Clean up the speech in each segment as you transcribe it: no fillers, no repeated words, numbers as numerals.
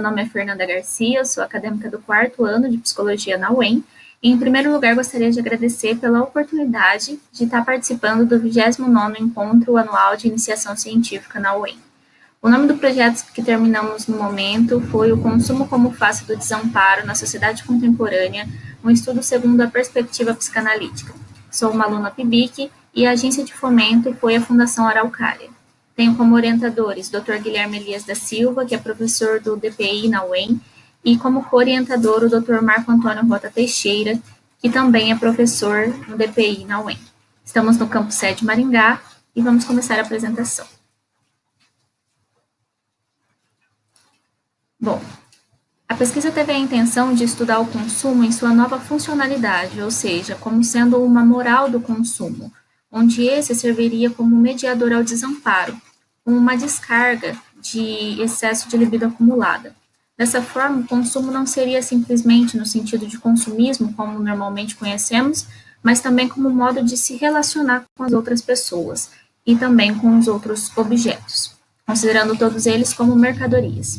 nome é Fernanda Garcia, eu sou acadêmica do 4º ano de Psicologia na UEM. E, em primeiro lugar, gostaria de agradecer pela oportunidade de estar participando do 29º Encontro Anual de Iniciação Científica na UEM. O nome do projeto que terminamos no momento foi o Consumo como Face do Desamparo na Sociedade Contemporânea, um estudo segundo a perspectiva psicanalítica. Sou uma aluna PIBIC e a agência de fomento foi a Fundação Araucária. Tenho como orientadores Dr. Guilherme Elias da Silva, que é professor do DPI na UEM, e como co-orientador o Dr. Marco Antônio Rota Teixeira, que também é professor no DPI na UEM. Estamos no campus sede Maringá e vamos começar a apresentação. Bom, a pesquisa teve a intenção de estudar o consumo em sua nova funcionalidade, ou seja, como sendo uma moral do consumo, onde esse serviria como mediador ao desamparo, com uma descarga de excesso de libido acumulada. Dessa forma, o consumo não seria simplesmente no sentido de consumismo, como normalmente conhecemos, mas também como modo de se relacionar com as outras pessoas e também com os outros objetos, considerando todos eles como mercadorias.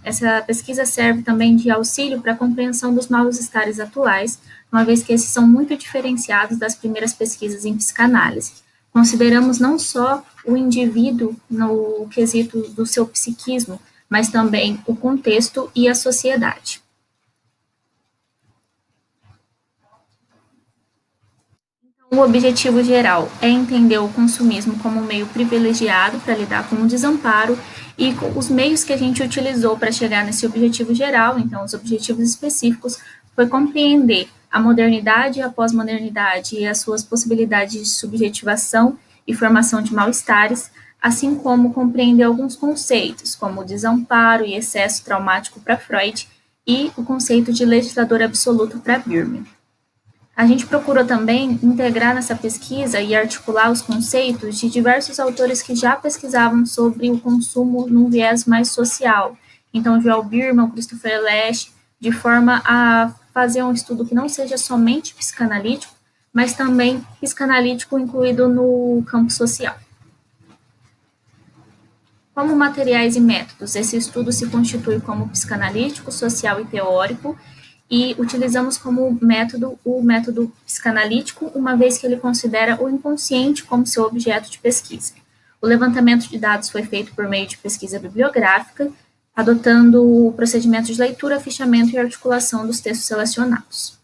Essa pesquisa serve também de auxílio para a compreensão dos mal-estares atuais, uma vez que esses são muito diferenciados das primeiras pesquisas em psicanálise. Consideramos não só o indivíduo no quesito do seu psiquismo, mas também o contexto e a sociedade. O objetivo geral é entender o consumismo como um meio privilegiado para lidar com o desamparo e com os meios que a gente utilizou para chegar nesse objetivo geral, então os objetivos específicos, foi compreender a modernidade e a pós-modernidade e as suas possibilidades de subjetivação e formação de mal-estares, assim como compreender alguns conceitos, como o desamparo e excesso traumático para Freud e o conceito de legislador absoluto para Bierman. A gente procurou também integrar nessa pesquisa e articular os conceitos de diversos autores que já pesquisavam sobre o consumo num viés mais social. Então, Joel Bierman, Christopher Lasch, de forma a fazer um estudo que não seja somente psicanalítico, mas também psicanalítico incluído no campo social. Como materiais e métodos, esse estudo se constitui como psicanalítico, social e teórico, e utilizamos como método o método psicanalítico, uma vez que ele considera o inconsciente como seu objeto de pesquisa. O levantamento de dados foi feito por meio de pesquisa bibliográfica, adotando o procedimento de leitura, fichamento e articulação dos textos selecionados.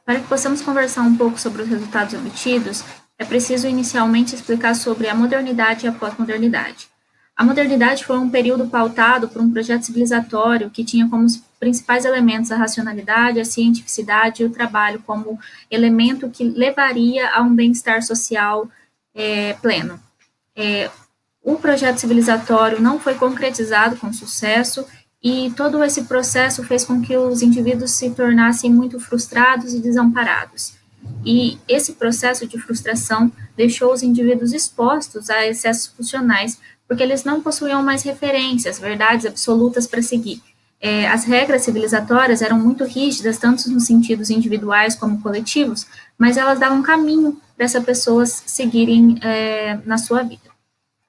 Para que possamos conversar um pouco sobre os resultados obtidos, é preciso inicialmente explicar sobre a modernidade e a pós-modernidade. A modernidade foi um período pautado por um projeto civilizatório que tinha como principais elementos a racionalidade, a cientificidade e o trabalho como elemento que levaria a um bem-estar social pleno. O projeto civilizatório não foi concretizado com sucesso e todo esse processo fez com que os indivíduos se tornassem muito frustrados e desamparados. E esse processo de frustração deixou os indivíduos expostos a excessos pulsionais, porque eles não possuíam mais referências, verdades absolutas para seguir. As regras civilizatórias eram muito rígidas, tanto nos sentidos individuais como coletivos, mas elas davam caminho para essas pessoas seguirem na sua vida.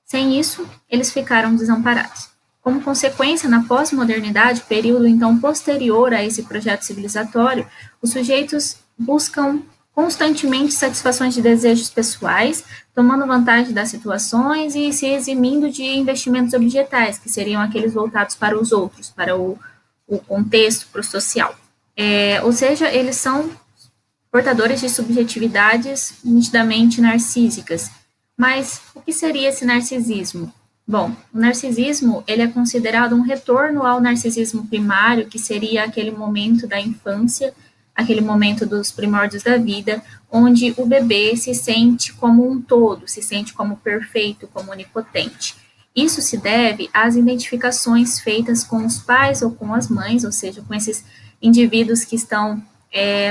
Sem isso, eles ficaram desamparados. Como consequência, na pós-modernidade, período então posterior a esse projeto civilizatório, os sujeitos buscam constantemente satisfações de desejos pessoais, tomando vantagem das situações e se eximindo de investimentos objetais, que seriam aqueles voltados para os outros, para o contexto, para o social. Ou seja, eles são portadores de subjetividades nitidamente narcísicas. Mas o que seria esse narcisismo? Bom, o narcisismo ele é considerado um retorno ao narcisismo primário, que seria aquele momento da infância, aquele momento dos primórdios da vida, onde o bebê se sente como um todo, se sente como perfeito, como onipotente. Isso se deve às identificações feitas com os pais ou com as mães, ou seja, com esses indivíduos que estão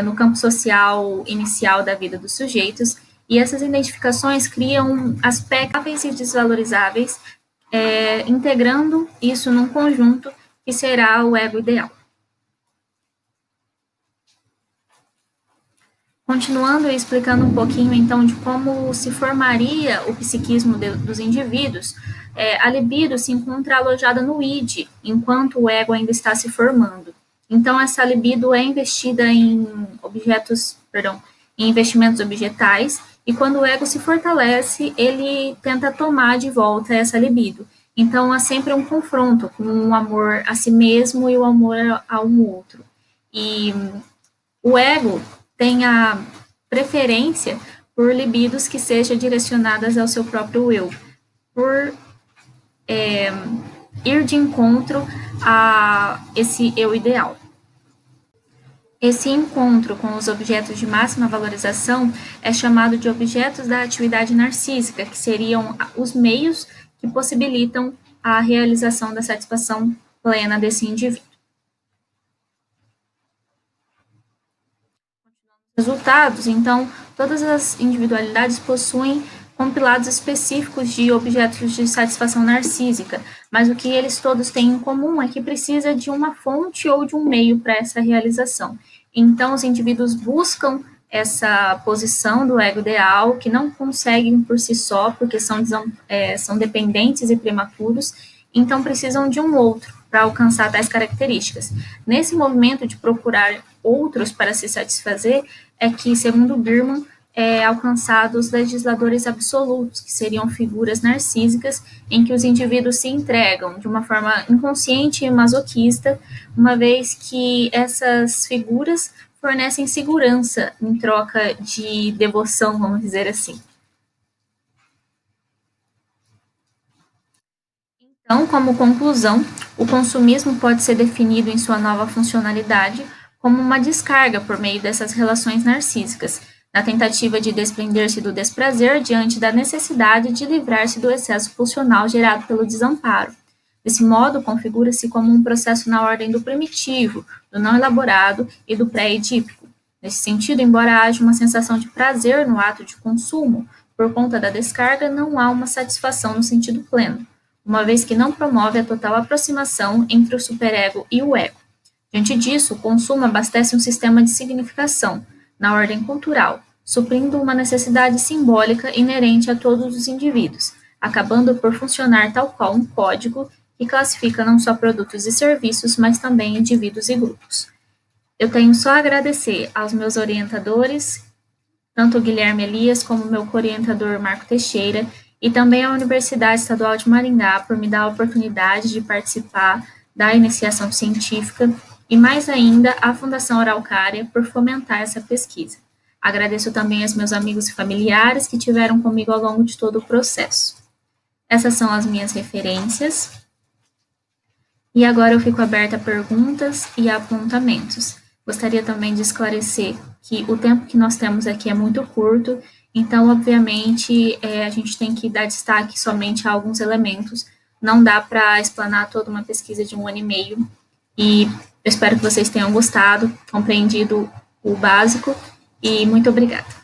no campo social inicial da vida dos sujeitos, e essas identificações criam aspectos e desvalorizáveis, integrando isso num conjunto que será o ego ideal. Continuando e explicando um pouquinho, então, de como se formaria o psiquismo dos indivíduos, a libido se encontra alojada no id, enquanto o ego ainda está se formando. Então, essa libido é investida em em investimentos objetais, e quando o ego se fortalece, ele tenta tomar de volta essa libido. Então, há sempre um confronto com o amor a si mesmo e o amor ao outro. E o ego tem a preferência por libidos que sejam direcionadas ao seu próprio eu, por ir de encontro a esse eu ideal. Esse encontro com os objetos de máxima valorização é chamado de objetos da atividade narcísica, que seriam os meios que possibilitam a realização da satisfação plena desse indivíduo. Resultados, então, todas as individualidades possuem compilados específicos de objetos de satisfação narcísica, mas o que eles todos têm em comum é que precisa de uma fonte ou de um meio para essa realização. Então, os indivíduos buscam essa posição do ego ideal, que não conseguem por si só, porque são dependentes e prematuros, então precisam de um outro para alcançar tais características. Nesse movimento de procurar outros para se satisfazer, é que, segundo Birman, alcançados legisladores absolutos, que seriam figuras narcísicas em que os indivíduos se entregam de uma forma inconsciente e masoquista, uma vez que essas figuras fornecem segurança em troca de devoção, vamos dizer assim. Então, como conclusão, o consumismo pode ser definido em sua nova funcionalidade como uma descarga por meio dessas relações narcísicas, na tentativa de desprender-se do desprazer diante da necessidade de livrar-se do excesso pulsional gerado pelo desamparo. Desse modo, configura-se como um processo na ordem do primitivo, do não elaborado e do pré-edípico. Nesse sentido, embora haja uma sensação de prazer no ato de consumo, por conta da descarga, não há uma satisfação no sentido pleno, uma vez que não promove a total aproximação entre o superego e o ego. Diante disso, o consumo abastece um sistema de significação, na ordem cultural, suprindo uma necessidade simbólica inerente a todos os indivíduos, acabando por funcionar tal qual um código que classifica não só produtos e serviços, mas também indivíduos e grupos. Eu tenho só a agradecer aos meus orientadores, tanto o Guilherme Elias como o meu co-orientador Marco Teixeira, e também à Universidade Estadual de Maringá por me dar a oportunidade de participar da iniciação científica e, mais ainda, à Fundação Araucária por fomentar essa pesquisa. Agradeço também aos meus amigos e familiares que tiveram comigo ao longo de todo o processo. Essas são as minhas referências. E agora eu fico aberta a perguntas e a apontamentos. Gostaria também de esclarecer que o tempo que nós temos aqui é muito curto, então, obviamente, a gente tem que dar destaque somente a alguns elementos. Não dá para explanar toda uma pesquisa de 1 ano e meio. E eu espero que vocês tenham gostado, compreendido o básico, e muito obrigada.